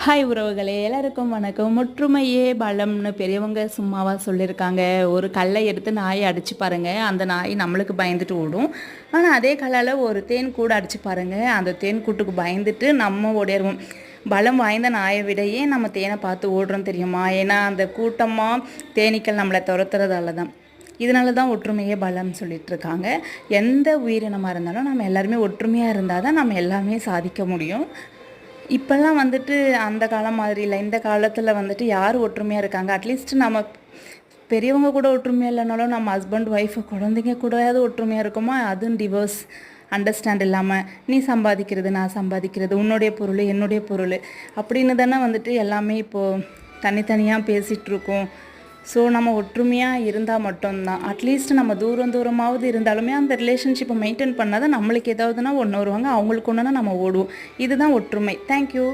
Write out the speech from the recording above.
Hi உறவுகளே, எல்லாருக்கும் வணக்கம். ஒற்றுமையே பலம்னு பெரியவங்க சும்மாவா சொல்லியிருக்காங்க. ஒரு கல்லை எடுத்து நாயை அடித்து பாருங்கள், அந்த நாய் நம்மளுக்கு பயந்துட்டு ஓடும். ஆனால் அதே கல்லால் ஒரு தேன் கூட அடித்து பாருங்கள், அந்த தேன் கூட்டுக்கு பயந்துட்டு நம்ம ஓடிடுவோம். பலம் வாய்ந்த நாயை விடையே நம்ம தேனை பார்த்து ஓடுறோம் தெரியுமா? ஏன்னா அந்த கூட்டமாக தேனீக்கள் நம்மளை துரத்துறதால தான். இதனால தான் ஒற்றுமையே பலம்னு சொல்லிட்டு இருக்காங்க. எந்த உயிரினமாக இருந்தாலும் நம்ம எல்லாருமே ஒற்றுமையாக இருந்தால் தான் நம்ம எல்லாமே சாதிக்க முடியும். இப்போல்லாம் வந்துட்டு அந்த காலம் மாதிரி இல்லை. இந்த காலத்தில் வந்துட்டு யார் ஒற்றுமையாக இருக்காங்க? அட்லீஸ்ட் நம்ம பெரியவங்க கூட ஒற்றுமையாக இல்லைனாலும் நம்ம ஹஸ்பண்ட் ஒய்ஃபு குழந்தைங்க கூடயாவது ஒற்றுமையாக இருக்குமா? அதுவும் டிவோர்ஸ் அண்டர்ஸ்டாண்ட் இல்லாமல் நீ சம்பாதிக்கிறது நான் சம்பாதிக்கிறது, உன்னுடைய பொருள் என்னுடைய பொருள் அப்படின்னு தானே வந்துட்டு எல்லாமே இப்போது தனித்தனியாக பேசிகிட்ருக்கோம். ஸோ நம்ம ஒற்றுமையாக இருந்தால் மட்டும்தான், அட்லீஸ்ட் நம்ம தூரம் தூரமாவது இருந்தாலுமே அந்த ரிலேஷன்ஷிப்பை மெயின்டைன் பண்ணால் தான் நம்மளுக்கு ஏதாவதுனா ஒன்று வருவாங்க, அவங்களுக்கு ஒன்றுனா நம்ம ஓடுவோம். இதுதான் ஒற்றுமை. தேங்க்யூ.